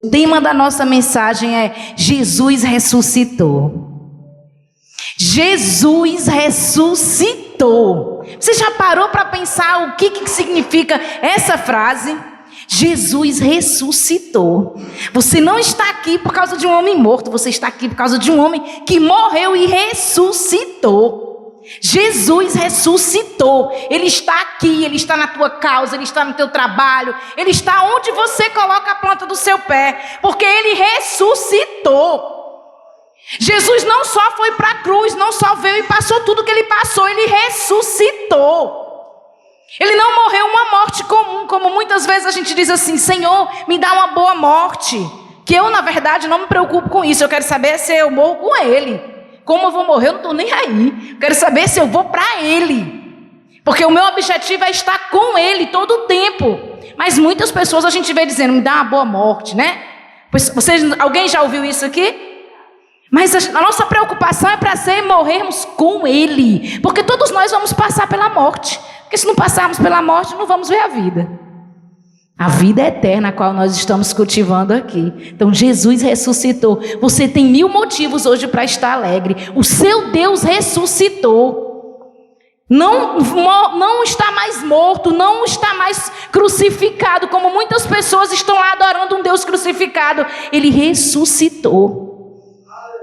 O tema da nossa mensagem é Jesus ressuscitou. Jesus ressuscitou. Você já parou para pensar o que significa essa frase? Jesus ressuscitou. Você não está aqui por causa de um homem morto, você está aqui por causa de um homem que morreu e ressuscitou. Jesus ressuscitou. Ele está aqui, Ele está na tua causa, Ele está no teu trabalho, Ele está onde você coloca a planta do seu pé, porque Ele ressuscitou. Jesus não só foi para a cruz, não só veio e passou tudo que Ele passou, Ele ressuscitou. Ele não morreu uma morte comum, como muitas vezes a gente diz assim: Senhor, me dá uma boa morte. Que eu, na verdade, não me preocupo com isso. Eu quero saber se eu morro com Ele. Como eu vou morrer, eu não estou nem aí. Eu quero saber se eu vou para Ele. Porque o meu objetivo é estar com Ele todo o tempo. Mas muitas pessoas a gente vê dizendo: me dá uma boa morte, né? Alguém já ouviu isso aqui? Mas a nossa preocupação é para morrermos com Ele. Porque todos nós vamos passar pela morte. Porque se não passarmos pela morte, não vamos ver a vida. A vida eterna a qual nós estamos cultivando aqui. Então Jesus ressuscitou. Você tem 1000 motivos hoje para estar alegre. O seu Deus ressuscitou. Não está mais morto, não está mais crucificado, como muitas pessoas estão lá adorando um Deus crucificado. Ele ressuscitou.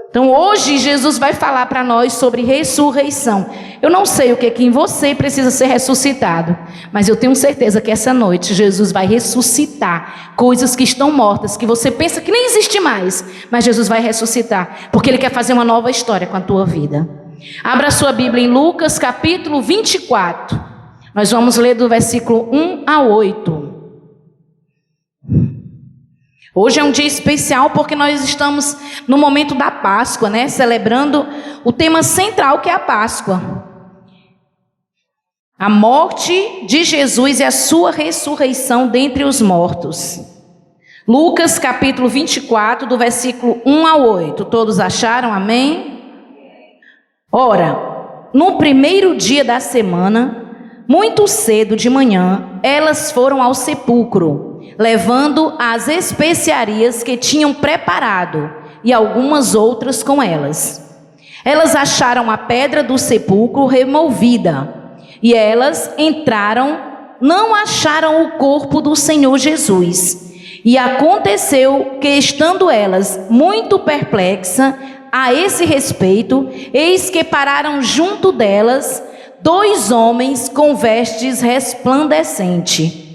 Então hoje Jesus vai falar para nós sobre ressurreição. Eu não sei o que em você precisa ser ressuscitado, mas eu tenho certeza que essa noite Jesus vai ressuscitar coisas que estão mortas, que você pensa que nem existe mais, mas Jesus vai ressuscitar, porque Ele quer fazer uma nova história com a tua vida. Abra sua Bíblia em Lucas capítulo 24. Nós vamos ler do versículo 1 a 8. Hoje é um dia especial porque nós estamos no momento da Páscoa, né? Celebrando o tema central, que é a Páscoa. A morte de Jesus e a sua ressurreição dentre os mortos. Lucas capítulo 24, do versículo 1 a 8. Todos acharam? Amém? Ora, no primeiro dia da semana, muito cedo de manhã, elas foram ao sepulcro, levando as especiarias que tinham preparado e algumas outras com elas. Elas acharam a pedra do sepulcro removida e elas entraram, não acharam o corpo do Senhor Jesus. E aconteceu que, estando elas muito perplexas a esse respeito, eis que pararam junto delas 2 homens com vestes resplandecentes.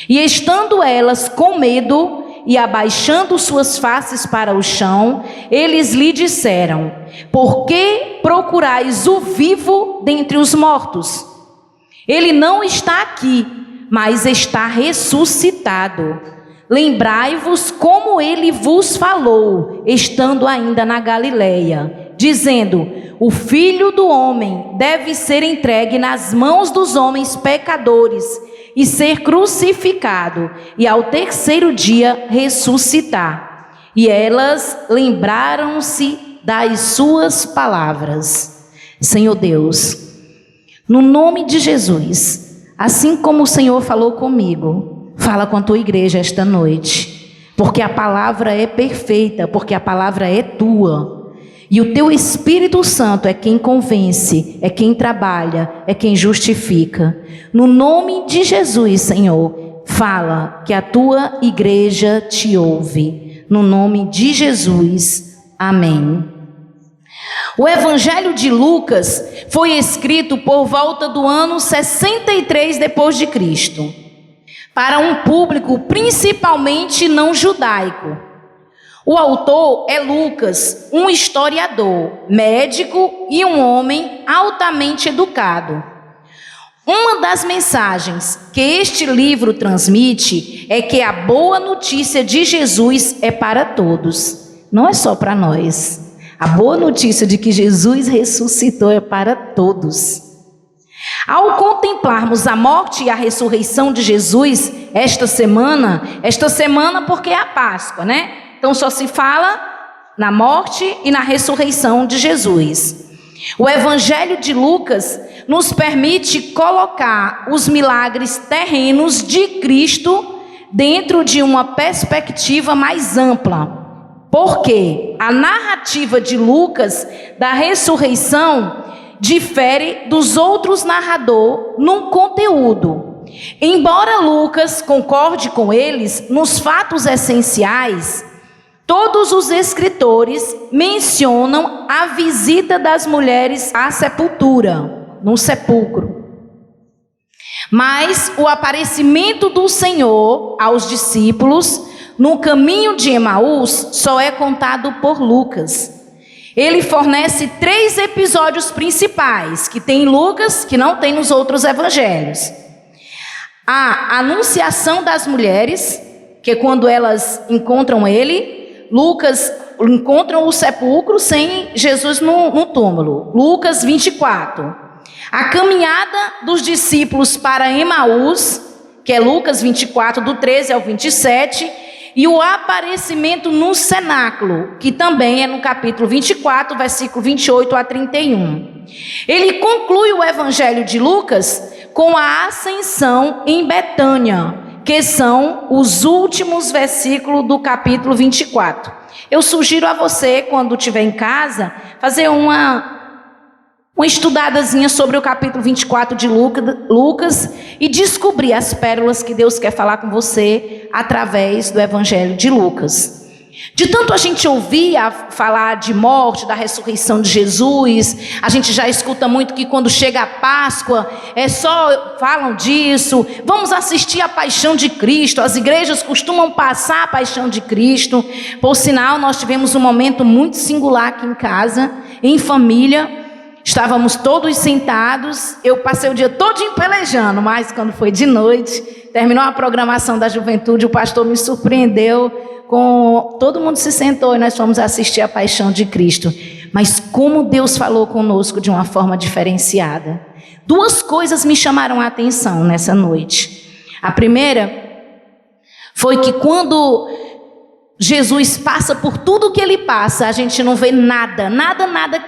E estando elas com medo e abaixando suas faces para o chão, eles lhe disseram: por que procurais o vivo dentre os mortos? Ele não está aqui, mas está ressuscitado. Lembrai-vos como ele vos falou, estando ainda na Galileia, dizendo: o Filho do Homem deve ser entregue nas mãos dos homens pecadores e ser crucificado, e ao terceiro dia ressuscitar. E elas lembraram-se das suas palavras. Senhor Deus, no nome de Jesus, assim como o Senhor falou comigo, fala com a tua igreja esta noite, porque a palavra é perfeita, porque a palavra é tua. E o teu Espírito Santo é quem convence, é quem trabalha, é quem justifica. No nome de Jesus, Senhor, fala que a tua igreja te ouve. No nome de Jesus, amém. O Evangelho de Lucas foi escrito por volta do ano 63 depois de Cristo, para um público principalmente não judaico. O autor é Lucas, um historiador, médico e um homem altamente educado. Uma das mensagens que este livro transmite é que a boa notícia de Jesus é para todos, não é só para nós. A boa notícia de que Jesus ressuscitou é para todos. Ao contemplarmos a morte e a ressurreição de Jesus esta semana porque é a Páscoa, né? Então só se fala na morte e na ressurreição de Jesus. O Evangelho de Lucas nos permite colocar os milagres terrenos de Cristo dentro de uma perspectiva mais ampla. Porque a narrativa de Lucas da ressurreição difere dos outros narradores num conteúdo. Embora Lucas concorde com eles nos fatos essenciais, todos os escritores mencionam a visita das mulheres à sepultura, no sepulcro. Mas o aparecimento do Senhor aos discípulos no caminho de Emaús só é contado por Lucas. Ele fornece 3 episódios principais, que tem em Lucas, que não tem nos outros evangelhos. A anunciação das mulheres, que é quando elas encontram ele. Lucas encontram o sepulcro sem Jesus no túmulo. Lucas 24. A caminhada dos discípulos para Emaús, que é Lucas 24, do 13 ao 27. E o aparecimento no cenáculo, que também é no capítulo 24, versículo 28 a 31. Ele conclui o evangelho de Lucas com a ascensão em Betânia, que são os últimos versículos do capítulo 24. Eu sugiro a você, quando estiver em casa, fazer uma estudadazinha sobre o capítulo 24 de Lucas e descobrir as pérolas que Deus quer falar com você através do evangelho de Lucas. De tanto a gente ouvir falar de morte, da ressurreição de Jesus, a gente já escuta muito que quando chega a Páscoa, falam disso, vamos assistir a paixão de Cristo, as igrejas costumam passar a paixão de Cristo. Por sinal, nós tivemos um momento muito singular aqui em casa, em família. Estávamos todos sentados, eu passei o dia todinho pelejando, mas quando foi de noite, terminou a programação da juventude, o pastor me surpreendeu, todo mundo se sentou e nós fomos assistir a paixão de Cristo. Mas como Deus falou conosco de uma forma diferenciada. 2 coisas me chamaram a atenção nessa noite. A primeira foi que quando Jesus passa por tudo que ele passa, a gente não vê nada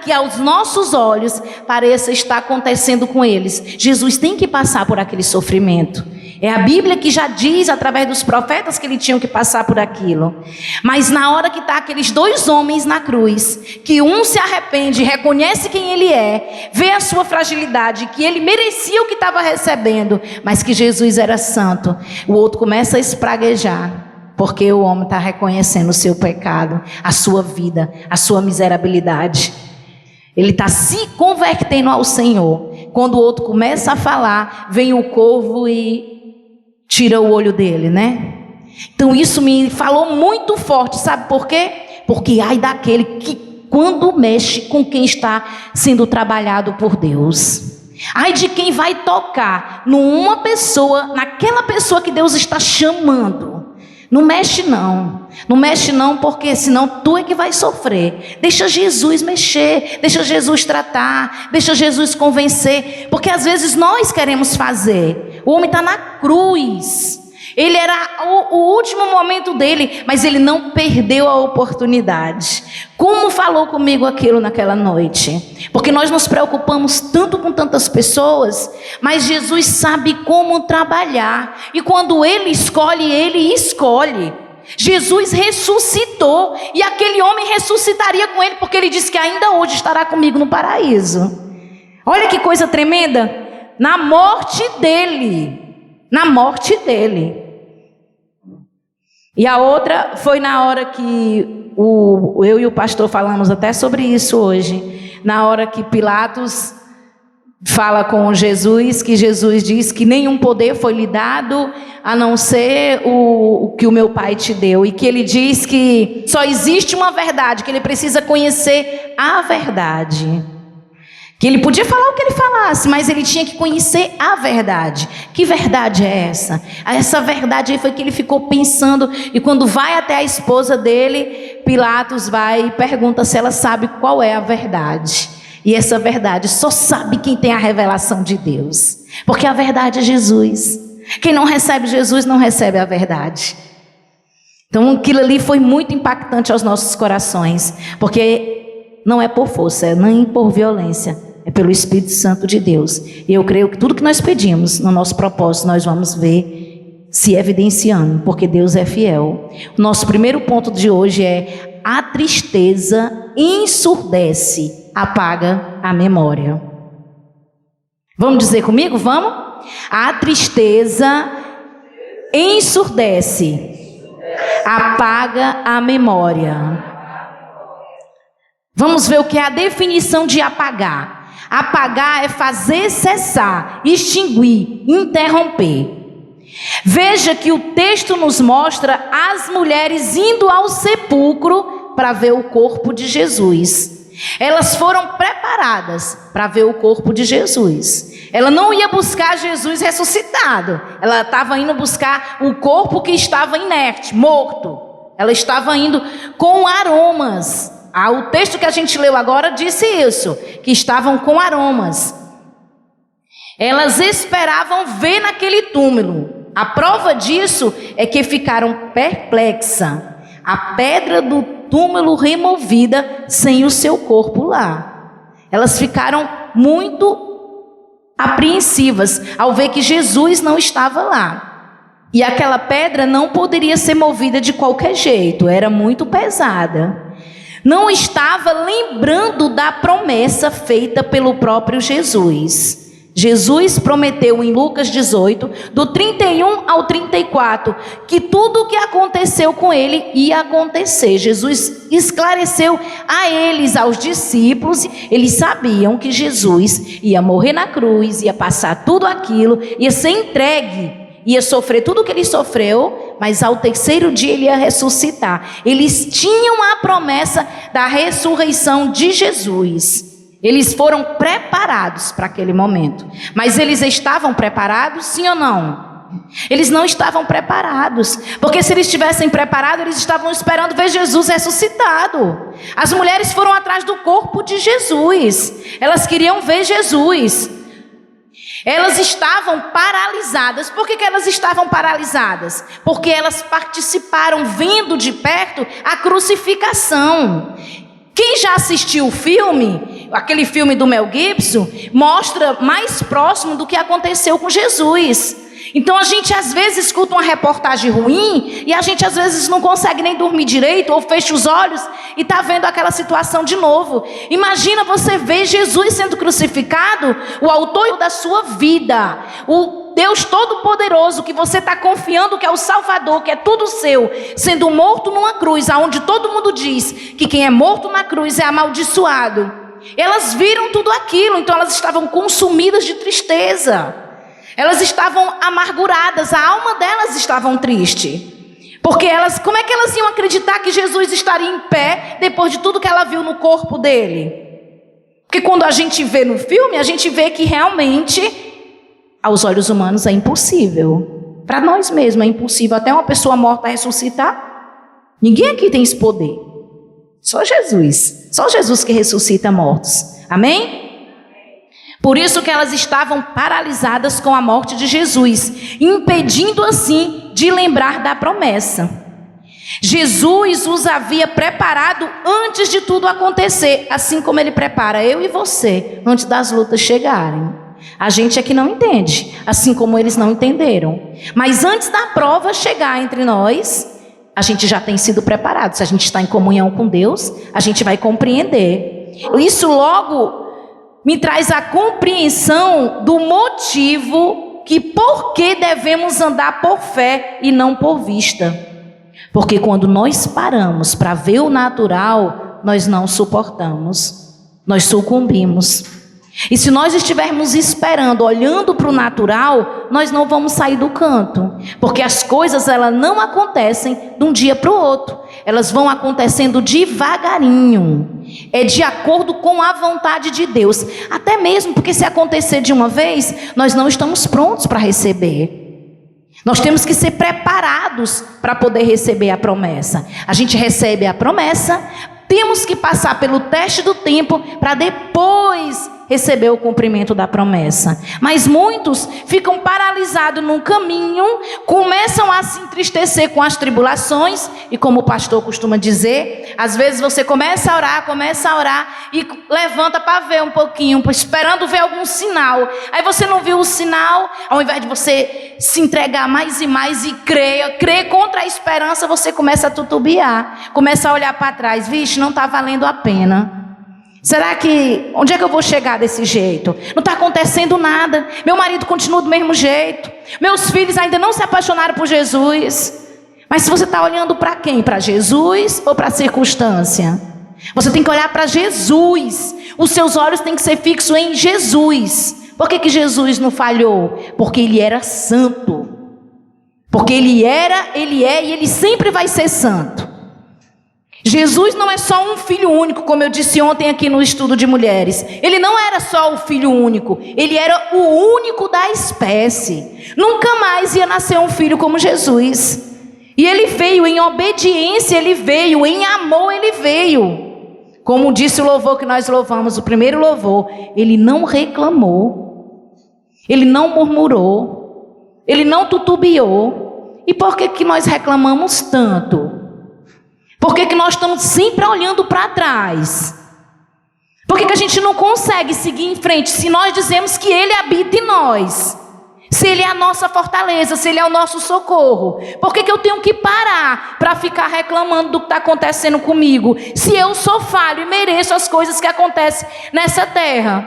que aos nossos olhos pareça estar acontecendo com eles. Jesus tem que passar por aquele sofrimento. É a Bíblia que já diz, através dos profetas, que ele tinha que passar por aquilo. Mas na hora que está aqueles 2 homens na cruz, que um se arrepende, reconhece quem ele é, vê a sua fragilidade, que ele merecia o que estava recebendo, mas que Jesus era santo, o outro começa a espraguejar. Porque o homem está reconhecendo o seu pecado, a sua vida, a sua miserabilidade. Ele está se convertendo ao Senhor. Quando o outro começa a falar, vem o corvo e tira o olho dele, né? Então isso me falou muito forte, sabe por quê? Porque ai daquele que quando mexe com quem está sendo trabalhado por Deus. Ai de quem vai tocar numa pessoa, naquela pessoa que Deus está chamando. Não mexe não, porque senão tu é que vai sofrer. Deixa Jesus mexer, deixa Jesus tratar, deixa Jesus convencer, porque às vezes nós queremos fazer. O homem está na cruz, ele era o último momento dele, mas ele não perdeu a oportunidade. Como falou comigo aquilo naquela noite? Porque nós nos preocupamos tanto com tantas pessoas, mas Jesus sabe como trabalhar. E quando ele escolhe. Jesus ressuscitou e aquele homem ressuscitaria com ele, porque ele disse que ainda hoje estará comigo no paraíso. Olha que coisa tremenda. Na morte dele. E a outra foi na hora que eu e o pastor falamos até sobre isso hoje, na hora que Pilatos fala com Jesus, que Jesus diz que nenhum poder foi lhe dado a não ser o que o meu pai te deu, e que ele diz que só existe uma verdade, que ele precisa conhecer a verdade. Que ele podia falar o que ele falasse, mas ele tinha que conhecer a verdade. Que verdade é essa? Essa verdade aí foi que ele ficou pensando, e quando vai até a esposa dele, Pilatos vai e pergunta se ela sabe qual é a verdade. E essa verdade só sabe quem tem a revelação de Deus, porque a verdade é Jesus. Quem não recebe Jesus não recebe a verdade. Então aquilo ali foi muito impactante aos nossos corações, porque não é por força, nem por violência, é pelo Espírito Santo de Deus. E eu creio que tudo que nós pedimos no nosso propósito, nós vamos ver se evidenciando, porque Deus é fiel. O nosso primeiro ponto de hoje é: a tristeza ensurdece, apaga a memória. Vamos dizer comigo? Vamos? A tristeza ensurdece, apaga a memória. Vamos ver o que é a definição de apagar. Apagar é fazer cessar, extinguir, interromper. Veja que o texto nos mostra as mulheres indo ao sepulcro para ver o corpo de Jesus. Elas foram preparadas para ver o corpo de Jesus. Ela não ia buscar Jesus ressuscitado. Ela estava indo buscar o corpo que estava inerte, morto. Ela estava indo com aromas. O texto que a gente leu agora disse isso, que estavam com aromas. Elas esperavam ver naquele túmulo. A prova disso é que ficaram perplexas. A pedra do túmulo removida sem o seu corpo lá. Elas ficaram muito apreensivas ao ver que Jesus não estava lá. E aquela pedra não poderia ser movida de qualquer jeito, era muito pesada. Não estava lembrando da promessa feita pelo próprio Jesus. Jesus prometeu em Lucas 18, do 31 ao 34, que tudo o que aconteceu com ele ia acontecer. Jesus esclareceu a eles, aos discípulos. Eles sabiam que Jesus ia morrer na cruz, ia passar tudo aquilo, ia ser entregue, ia sofrer tudo o que ele sofreu, mas ao terceiro dia ele ia ressuscitar. Eles tinham a promessa da ressurreição de Jesus. Eles foram preparados para aquele momento. Mas eles estavam preparados, sim ou não? Eles não estavam preparados. Porque se eles estivessem preparados, eles estavam esperando ver Jesus ressuscitado. As mulheres foram atrás do corpo de Jesus. Elas queriam ver Jesus. Elas estavam paralisadas. Por que elas estavam paralisadas? Porque elas participaram, vendo de perto, a crucificação. Quem já assistiu o filme, aquele filme do Mel Gibson, mostra mais próximo do que aconteceu com Jesus. Então a gente às vezes escuta uma reportagem ruim e a gente às vezes não consegue nem dormir direito ou fecha os olhos e está vendo aquela situação de novo. Imagina você ver Jesus sendo crucificado, o autor da sua vida, o Deus Todo-Poderoso que você está confiando que é o Salvador, que é tudo seu, sendo morto numa cruz, onde todo mundo diz que quem é morto na cruz é amaldiçoado. Elas viram tudo aquilo, então elas estavam consumidas de tristeza. Elas estavam amarguradas, a alma delas estava triste. Porque elas, como é que elas iam acreditar que Jesus estaria em pé depois de tudo que ela viu no corpo dele? Porque quando a gente vê no filme, a gente vê que realmente, aos olhos humanos, é impossível. Para nós mesmos é impossível. Até uma pessoa morta ressuscitar. Ninguém aqui tem esse poder. Só Jesus. Só Jesus que ressuscita mortos. Amém? Por isso que elas estavam paralisadas com a morte de Jesus, impedindo assim de lembrar da promessa. Jesus os havia preparado antes de tudo acontecer, assim como ele prepara eu e você antes das lutas chegarem. A gente é que não entende, assim como eles não entenderam. Mas antes da prova chegar entre nós, a gente já tem sido preparado. Se a gente está em comunhão com Deus, a gente vai compreender. Isso logo me traz a compreensão do motivo que por que devemos andar por fé e não por vista. Porque quando nós paramos para ver o natural, nós não suportamos, nós sucumbimos. E se nós estivermos esperando, olhando para o natural, nós não vamos sair do canto. Porque as coisas elas não acontecem de um dia para o outro. Elas vão acontecendo devagarinho. É de acordo com a vontade de Deus. Até mesmo porque se acontecer de uma vez, nós não estamos prontos para receber. Nós temos que ser preparados para poder receber a promessa. A gente recebe a promessa, temos que passar pelo teste do tempo para depois receber o cumprimento da promessa. Mas muitos ficam paralisados no caminho, começam a se entristecer com as tribulações, e como o pastor costuma dizer, às vezes você começa a orar e levanta para ver um pouquinho, esperando ver algum sinal. Aí você não viu o sinal, ao invés de você se entregar mais e mais e crer contra a esperança, você começa a titubear, começa a olhar para trás, vixe, não está valendo a pena. Será que, onde é que eu vou chegar desse jeito? Não está acontecendo nada, meu marido continua do mesmo jeito, meus filhos ainda não se apaixonaram por Jesus. Mas se você está olhando para quem? Para Jesus ou para a circunstância? Você tem que olhar para Jesus, os seus olhos têm que ser fixos em Jesus. Por que Jesus não falhou? Porque ele era santo. Porque ele é e ele sempre vai ser santo. Jesus não é só um filho único, como eu disse ontem aqui no estudo de mulheres. Ele não era só o filho único, ele era o único da espécie. Nunca mais ia nascer um filho como Jesus. E ele veio em obediência, ele veio em amor, ele veio. Como disse o louvor que nós louvamos, o primeiro louvor, ele não reclamou, ele não murmurou, ele não titubeou. E por que nós reclamamos tanto? Por que nós estamos sempre olhando para trás? Por que a gente não consegue seguir em frente se nós dizemos que ele habita em nós? Se ele é a nossa fortaleza, se ele é o nosso socorro, por que eu tenho que parar para ficar reclamando do que está acontecendo comigo? Se eu sou falho e mereço as coisas que acontecem nessa terra.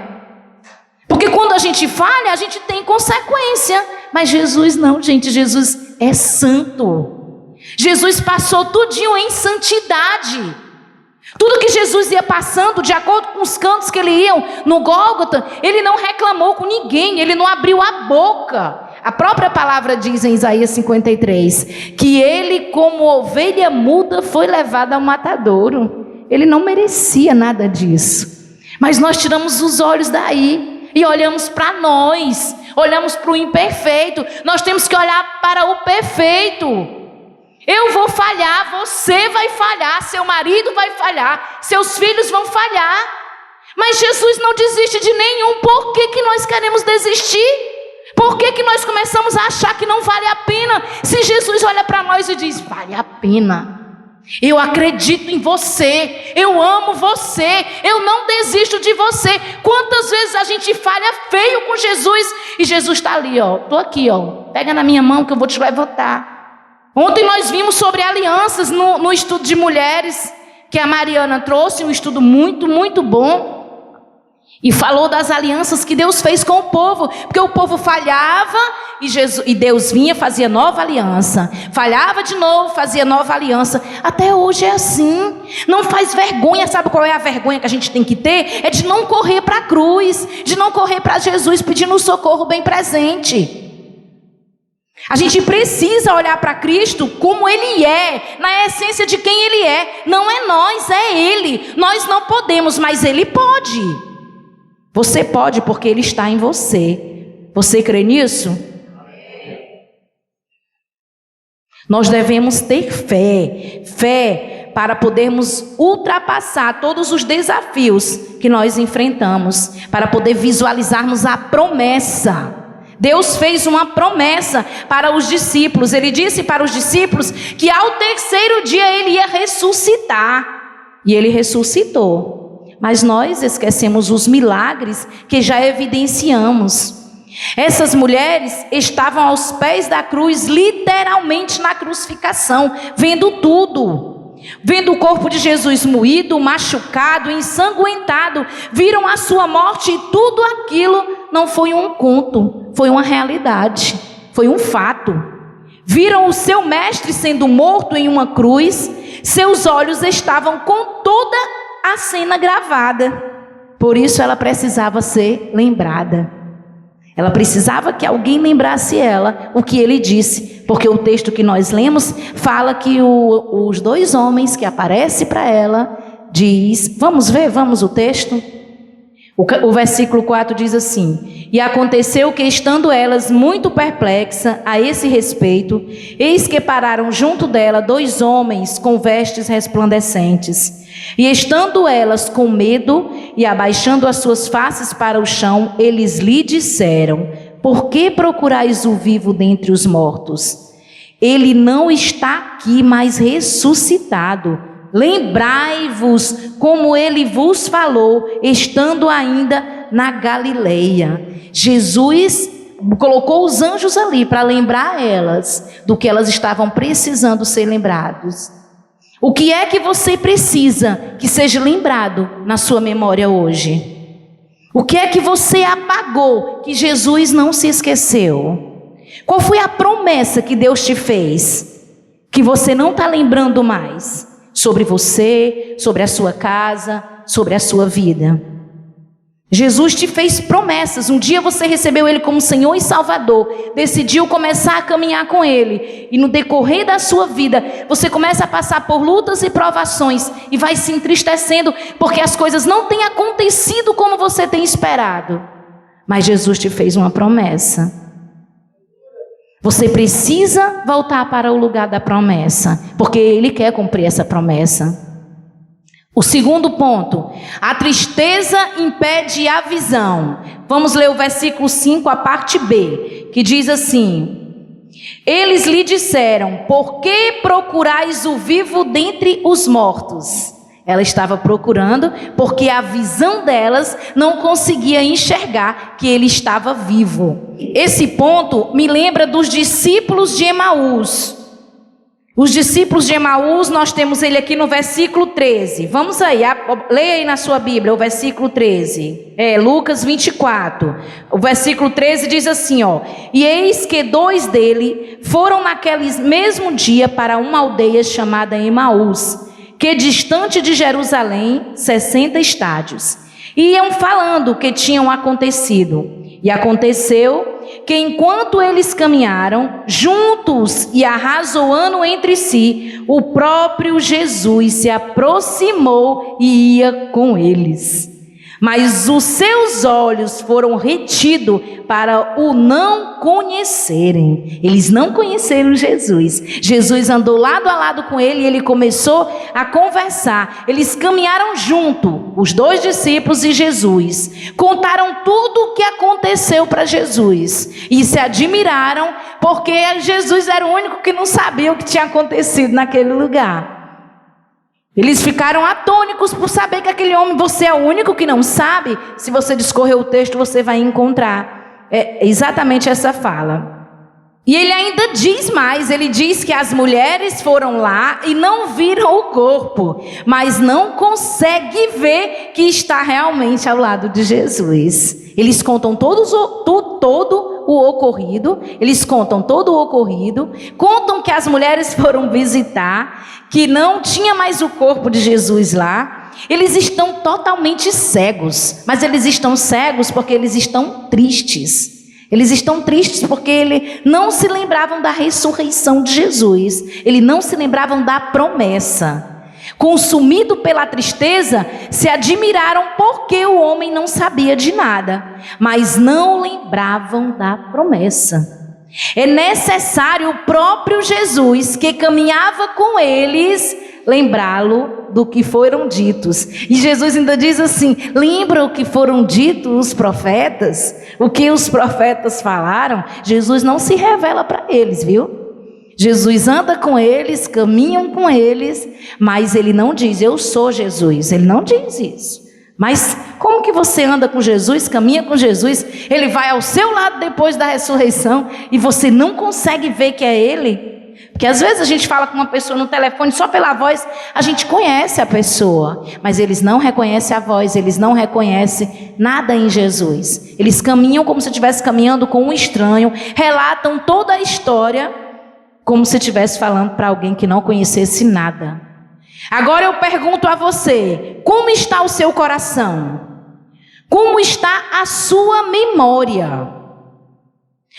Porque quando a gente falha, a gente tem consequência. Mas Jesus não, gente, Jesus é santo. Jesus passou tudinho em santidade. Tudo que Jesus ia passando, de acordo com os cantos que ele ia no Gólgota, ele não reclamou com ninguém, ele não abriu a boca. A própria palavra diz em Isaías 53, que ele, como ovelha muda, foi levado ao matadouro. Ele não merecia nada disso. Mas nós tiramos os olhos daí e olhamos para nós, olhamos para o imperfeito. Nós temos que olhar para o perfeito. Eu vou falhar, você vai falhar, seu marido vai falhar, seus filhos vão falhar. Mas Jesus não desiste de nenhum. Por que nós queremos desistir? Por que nós começamos a achar que não vale a pena? Se Jesus olha para nós e diz, vale a pena. Eu acredito em você, eu amo você, eu não desisto de você. Quantas vezes a gente falha feio com Jesus e Jesus está ali, ó, estou aqui, ó, pega na minha mão que eu vou te levantar. Ontem nós vimos sobre alianças no estudo de mulheres, que a Mariana trouxe, um estudo muito, muito bom. E falou das alianças que Deus fez com o povo, porque o povo falhava e Deus vinha, fazia nova aliança. Falhava de novo, fazia nova aliança. Até hoje é assim. Não faz vergonha, sabe qual é a vergonha que a gente tem que ter? É de não correr para a cruz, de não correr para Jesus pedindo um socorro bem presente. A gente precisa olhar para Cristo como Ele é, na essência de quem Ele é. Não é nós, é Ele. Nós não podemos, mas Ele pode. Você pode porque Ele está em você. Você crê nisso? Nós devemos ter fé para podermos ultrapassar todos os desafios que nós enfrentamos, para poder visualizarmos a promessa. Deus fez uma promessa para os discípulos. Ele disse para os discípulos que ao terceiro dia ele ia ressuscitar. E ele ressuscitou. Mas nós esquecemos os milagres que já evidenciamos. Essas mulheres estavam aos pés da cruz, literalmente na crucificação, vendo tudo. Vendo o corpo de Jesus moído, machucado, ensanguentado, viram a sua morte e tudo aquilo não foi um conto, foi uma realidade, foi um fato. Viram o seu mestre sendo morto em uma cruz, seus olhos estavam com toda a cena gravada, por isso ela precisava ser lembrada. Ela precisava que alguém lembrasse ela o que ele disse, porque o texto que nós lemos fala que os dois homens que aparecem para ela diz, vamos o texto? O versículo 4 diz assim: e aconteceu que estando elas muito perplexas a esse respeito, eis que pararam junto dela dois homens com vestes resplandecentes, e estando elas com medo, e abaixando as suas faces para o chão, eles lhe disseram: por que procurais o vivo dentre os mortos? Ele não está aqui, mas ressuscitado. Lembrai-vos como ele vos falou, estando ainda na Galileia. Jesus colocou os anjos ali para lembrar elas do que elas estavam precisando ser lembrados. O que é que você precisa que seja lembrado na sua memória hoje? O que é que você apagou que Jesus não se esqueceu? Qual foi a promessa que Deus te fez que você não está lembrando mais? Sobre você, sobre a sua casa, sobre a sua vida. Jesus te fez promessas. Um dia você recebeu Ele como Senhor e Salvador, decidiu começar a caminhar com Ele, e no decorrer da sua vida, você começa a passar por lutas e provações, e vai se entristecendo, porque as coisas não têm acontecido como você tem esperado. Mas Jesus te fez uma promessa. Você precisa voltar para o lugar da promessa, porque Ele quer cumprir essa promessa. O segundo ponto, a tristeza impede a visão. Vamos ler o versículo 5, a parte B, que diz assim: eles lhe disseram: por que procurais o vivo dentre os mortos? Ela estava procurando porque a visão delas não conseguia enxergar que ele estava vivo. Esse ponto me lembra dos discípulos de Emaús. Os discípulos de Emaús, nós temos ele aqui no versículo 13. Vamos aí, leia aí na sua Bíblia o versículo 13. Lucas 24. O versículo 13 diz assim, ó: e eis que 2 dele foram naquele mesmo dia para uma aldeia chamada Emaús, que distante de Jerusalém 60 estádios. E iam falando o que tinham acontecido. E aconteceu que enquanto eles caminharam juntos e arrazoando entre si, o próprio Jesus se aproximou e ia com eles. Mas os seus olhos foram retidos para o não conhecerem. Eles não conheceram Jesus. Jesus andou lado a lado com ele e ele começou a conversar. Eles caminharam junto, os 2 discípulos e Jesus. Contaram tudo o que aconteceu para Jesus. E se admiraram porque Jesus era o único que não sabia o que tinha acontecido naquele lugar. Eles ficaram atônicos por saber que aquele homem, você é o único que não sabe. Se você discorrer o texto, você vai encontrar exatamente essa fala. E ele ainda diz mais, ele diz que as mulheres foram lá e não viram o corpo, mas não consegue ver que está realmente ao lado de Jesus. Eles contam todo o ocorrido, contam que as mulheres foram visitar, que não tinha mais o corpo de Jesus lá. Eles estão totalmente cegos, mas eles estão cegos porque eles estão tristes. Eles estão tristes porque eles não se lembravam da ressurreição de Jesus, eles não se lembravam da promessa. Consumido pela tristeza, se admiraram porque o homem não sabia de nada, mas não lembravam da promessa. É necessário o próprio Jesus, que caminhava com eles, lembrá-lo do que foram ditos. E Jesus ainda diz assim: lembra o que foram ditos os profetas? O que os profetas falaram? Jesus não se revela para eles, viu? Jesus anda com eles, caminham com eles, mas ele não diz: eu sou Jesus. Ele não diz isso. Mas como que você anda com Jesus, caminha com Jesus, ele vai ao seu lado depois da ressurreição e você não consegue ver que é ele? Porque às vezes a gente fala com uma pessoa no telefone, só pela voz a gente conhece a pessoa, mas eles não reconhecem a voz, eles não reconhecem nada em Jesus. Eles caminham como se estivesse caminhando com um estranho, relatam toda a história como se estivesse falando para alguém que não conhecesse nada. Agora eu pergunto a você: como está o seu coração? Como está a sua memória?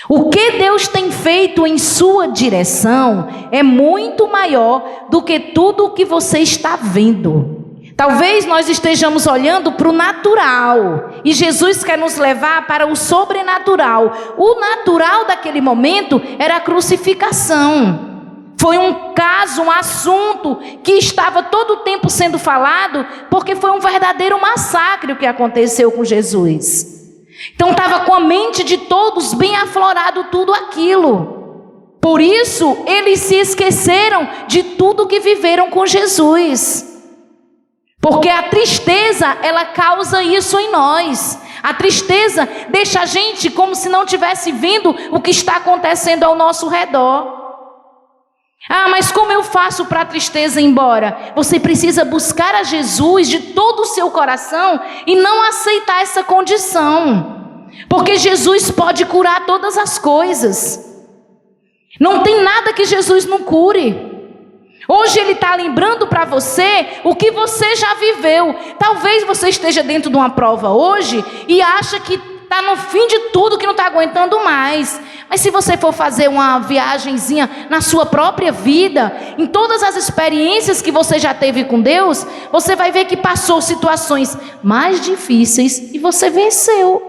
O que Deus tem feito em sua direção é muito maior do que tudo o que você está vendo. Talvez nós estejamos olhando para o natural e Jesus quer nos levar para o sobrenatural. O natural daquele momento era a crucificação. Foi um caso, um assunto que estava todo o tempo sendo sendo falado porque foi um verdadeiro massacre o que aconteceu com Jesus. Então estava com a mente de todos bem aflorado tudo aquilo. Por isso eles se esqueceram de tudo que viveram com Jesus. Porque a tristeza, ela causa isso em nós. A tristeza deixa a gente como se não estivesse vendo o que está acontecendo ao nosso redor. Ah, mas como eu faço para a tristeza ir embora? Você precisa buscar a Jesus de todo o seu coração e não aceitar essa condição. Porque Jesus pode curar todas as coisas. Não tem nada que Jesus não cure. Hoje Ele está lembrando para você o que você já viveu. Talvez você esteja dentro de uma prova hoje e acha que está no fim de tudo, que não está aguentando mais. Mas se você for fazer uma viagenzinha na sua própria vida, em todas as experiências que você já teve com Deus, você vai ver que passou situações mais difíceis e você venceu.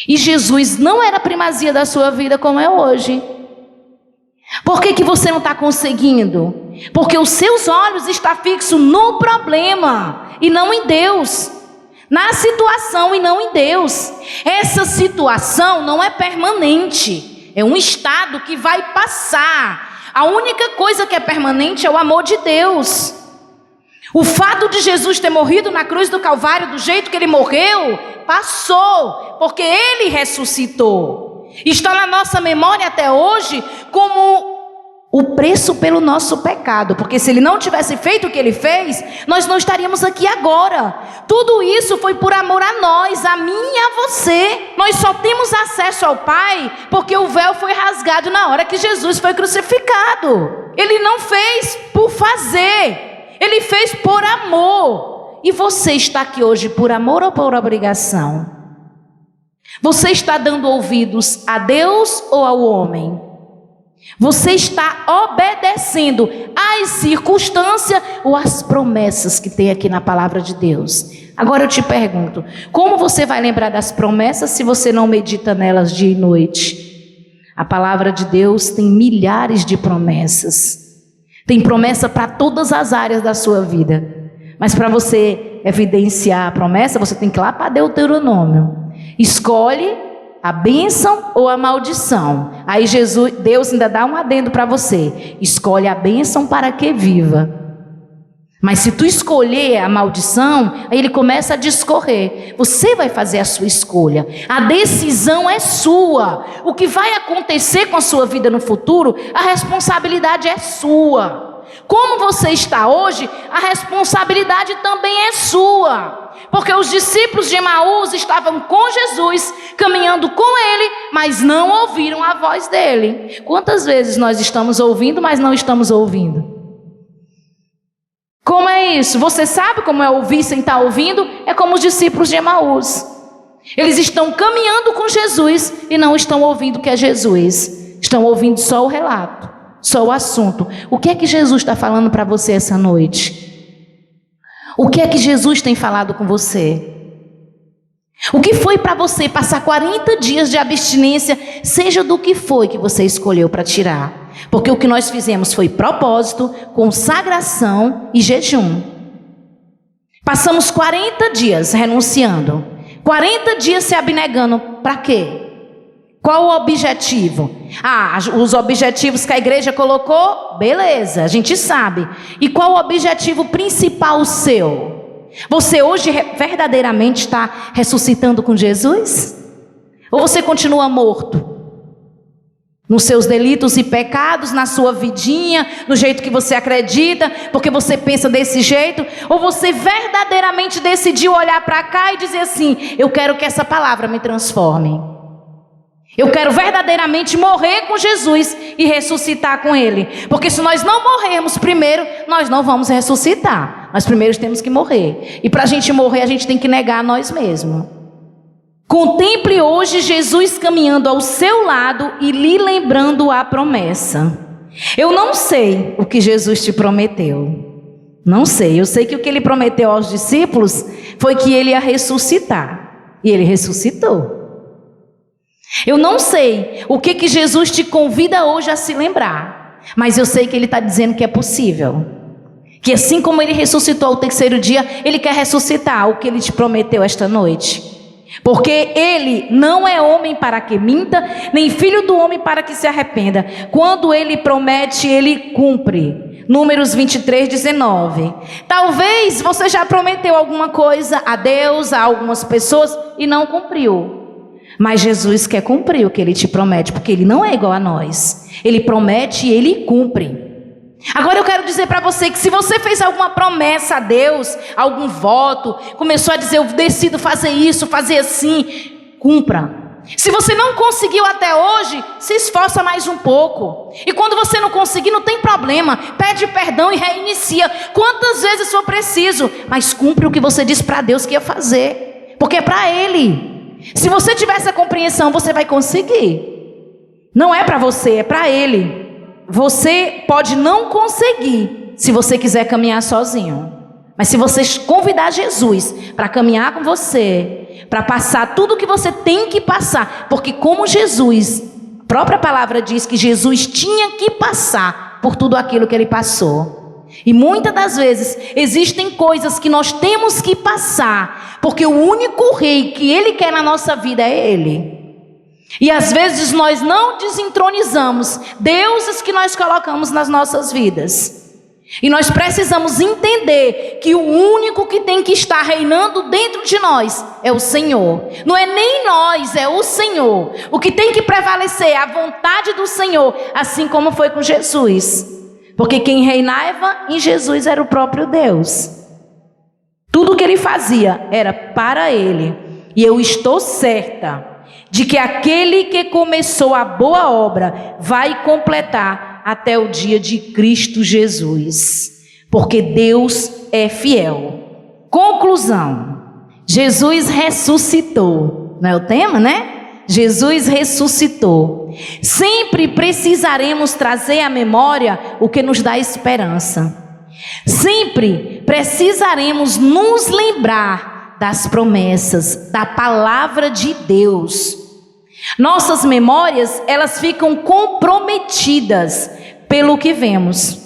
E Jesus não era a primazia da sua vida como é hoje. Por que você não está conseguindo? Porque os seus olhos estão fixos no problema e não em Deus. Na situação e não em Deus. Essa situação não é permanente. É um estado que vai passar. A única coisa que é permanente é o amor de Deus. O fato de Jesus ter morrido na cruz do Calvário do jeito que Ele morreu, passou. Porque Ele ressuscitou. Está na nossa memória até hoje como o preço pelo nosso pecado, porque se Ele não tivesse feito o que Ele fez, nós não estaríamos aqui agora. Tudo isso foi por amor a nós, a mim e a você. Nós só temos acesso ao Pai porque o véu foi rasgado na hora que Jesus foi crucificado. Ele não fez por fazer, Ele fez por amor. E você está aqui hoje por amor ou por obrigação? Você está dando ouvidos a Deus ou ao homem? Você está obedecendo às circunstâncias ou às promessas que tem aqui na palavra de Deus? Agora eu te pergunto, como você vai lembrar das promessas se você não medita nelas dia e noite? A palavra de Deus tem milhares de promessas. Tem promessa para todas as áreas da sua vida. Mas para você evidenciar a promessa, você tem que ir lá para Deuteronômio. Escolhe a bênção ou a maldição. Aí Deus ainda dá um adendo para você. Escolhe a bênção para que viva. Mas se tu escolher a maldição, aí Ele começa a discorrer. Você vai fazer a sua escolha. A decisão é sua. O que vai acontecer com a sua vida no futuro, a responsabilidade é sua. Como você está hoje, a responsabilidade também é sua. Porque os discípulos de Emaús estavam com Jesus, caminhando com Ele, mas não ouviram a voz dEle. Quantas vezes nós estamos ouvindo, mas não estamos ouvindo? Como é isso? Você sabe como é ouvir sem estar ouvindo? É como os discípulos de Emaús. Eles estão caminhando com Jesus e não estão ouvindo o que é Jesus. Estão ouvindo só o relato, só o assunto. O que é que Jesus está falando para você essa noite? O que é que Jesus tem falado com você? O que foi para você passar 40 dias de abstinência, seja do que foi que você escolheu para tirar? Porque o que nós fizemos foi propósito, consagração e jejum. Passamos 40 dias renunciando, 40 dias se abnegando, para quê? Qual o objetivo? Os objetivos que a igreja colocou, beleza, a gente sabe. E qual o objetivo principal seu? Você hoje verdadeiramente está ressuscitando com Jesus? Ou você continua morto? Nos seus delitos e pecados, na sua vidinha, no jeito que você acredita, porque você pensa desse jeito? Ou você verdadeiramente decidiu olhar para cá e dizer assim: eu quero que essa palavra me transforme. Eu quero verdadeiramente morrer com Jesus e ressuscitar com Ele. Porque se nós não morrermos primeiro, nós não vamos ressuscitar. Nós primeiro temos que morrer. E para a gente morrer, a gente tem que negar a nós mesmos. Contemple hoje Jesus caminhando ao seu lado e lhe lembrando a promessa. Eu não sei o que Jesus te prometeu. Não sei. Eu sei que o que Ele prometeu aos discípulos foi que Ele ia ressuscitar. E Ele ressuscitou. Eu não sei o que Jesus te convida hoje a se lembrar, mas eu sei que Ele está dizendo que é possível. Que assim como ele ressuscitou ao terceiro dia, ele quer ressuscitar o que ele te prometeu esta noite. Porque ele não é homem para que minta, nem filho do homem para que se arrependa. Quando ele promete, ele cumpre. Números 23:19. Talvez você já prometeu alguma coisa a Deus, a algumas pessoas e não cumpriu. Mas Jesus quer cumprir o que ele te promete, porque ele não é igual a nós. Ele promete e ele cumpre. Agora eu quero dizer para você que se você fez alguma promessa a Deus, algum voto, começou a dizer eu decido fazer isso, fazer assim, cumpra. Se você não conseguiu até hoje, se esforça mais um pouco. E quando você não conseguir, não tem problema, pede perdão e reinicia quantas vezes for preciso, mas cumpre o que você disse para Deus que ia fazer, porque é para Ele. Se você tiver essa compreensão, você vai conseguir. Não é para você, é para Ele. Você pode não conseguir se você quiser caminhar sozinho. Mas se você convidar Jesus para caminhar com você, para passar tudo o que você tem que passar, porque como Jesus, a própria palavra diz que Jesus tinha que passar por tudo aquilo que ele passou. E muitas das vezes existem coisas que nós temos que passar, porque o único rei que ele quer na nossa vida é ele. E às vezes nós não desentronizamos deuses que nós colocamos nas nossas vidas. E nós precisamos entender que o único que tem que estar reinando dentro de nós é o Senhor. Não é nem nós, é o Senhor. O que tem que prevalecer é a vontade do Senhor, assim como foi com Jesus. Porque quem reinava em Jesus era o próprio Deus. Tudo o que ele fazia era para ele. E eu estou certa de que aquele que começou a boa obra vai completar até o dia de Cristo Jesus, porque Deus é fiel. Conclusão: Jesus ressuscitou, não é o tema, né? Jesus ressuscitou. Sempre precisaremos trazer à memória o que nos dá esperança. Sempre precisaremos nos lembrar das promessas, da palavra de Deus. Nossas memórias, elas ficam comprometidas pelo que vemos.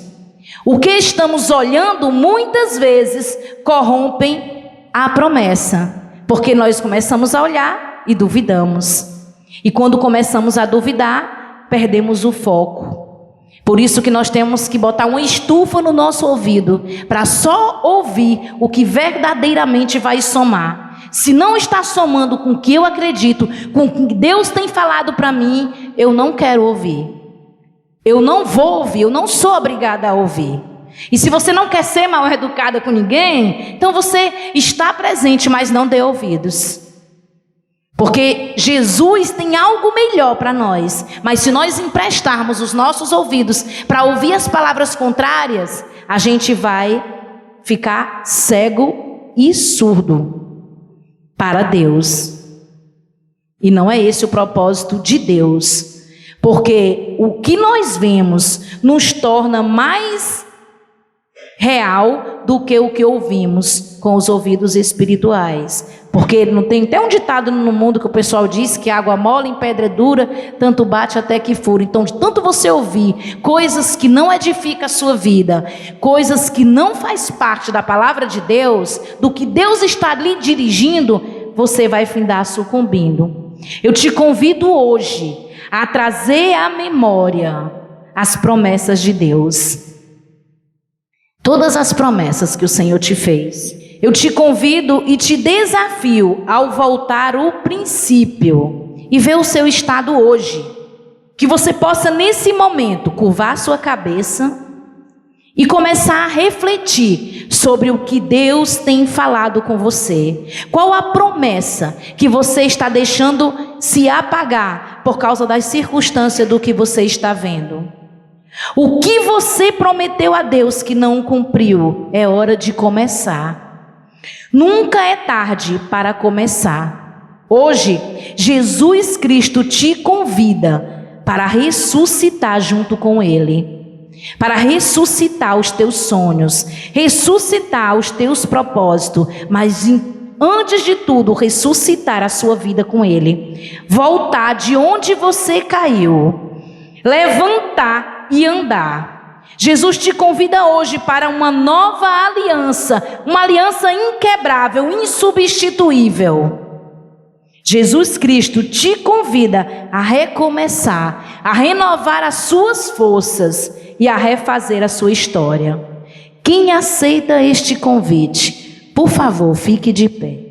O que estamos olhando muitas vezes corrompem a promessa, porque nós começamos a olhar e duvidamos. E quando começamos a duvidar, perdemos o foco. Por isso que nós temos que botar uma estufa no nosso ouvido, para só ouvir o que verdadeiramente vai somar. Se não está somando com o que eu acredito, com o que Deus tem falado para mim, eu não quero ouvir. Eu não vou ouvir, eu não sou obrigada a ouvir. E se você não quer ser mal educada com ninguém, então você está presente, mas não dê ouvidos. Porque Jesus tem algo melhor para nós, mas se nós emprestarmos os nossos ouvidos para ouvir as palavras contrárias, a gente vai ficar cego e surdo para Deus. E não é esse o propósito de Deus, porque o que nós vemos nos torna mais real do que o que ouvimos com os ouvidos espirituais. Porque não tem até um ditado no mundo que o pessoal diz que água mole em pedra dura, tanto bate até que fura. Então, de tanto você ouvir coisas que não edificam a sua vida, coisas que não faz parte da palavra de Deus, do que Deus está lhe dirigindo, você vai findar sucumbindo. Eu te convido hoje a trazer à memória as promessas de Deus. Todas as promessas que o Senhor te fez. Eu te convido e te desafio ao voltar ao princípio e ver o seu estado hoje. Que você possa nesse momento curvar sua cabeça e começar a refletir sobre o que Deus tem falado com você. Qual a promessa que você está deixando se apagar por causa das circunstâncias do que você está vendo? O que você prometeu a Deus que não cumpriu? É hora de começar. Nunca é tarde para começar. Hoje, Jesus Cristo te convida para ressuscitar junto com Ele, para ressuscitar os teus sonhos, ressuscitar os teus propósitos, mas antes de tudo, ressuscitar a sua vida com Ele, voltar de onde você caiu, levantar e andar. Jesus te convida hoje para uma nova aliança, uma aliança inquebrável, insubstituível. Jesus Cristo te convida a recomeçar, a renovar as suas forças e a refazer a sua história. Quem aceita este convite, por favor, fique de pé.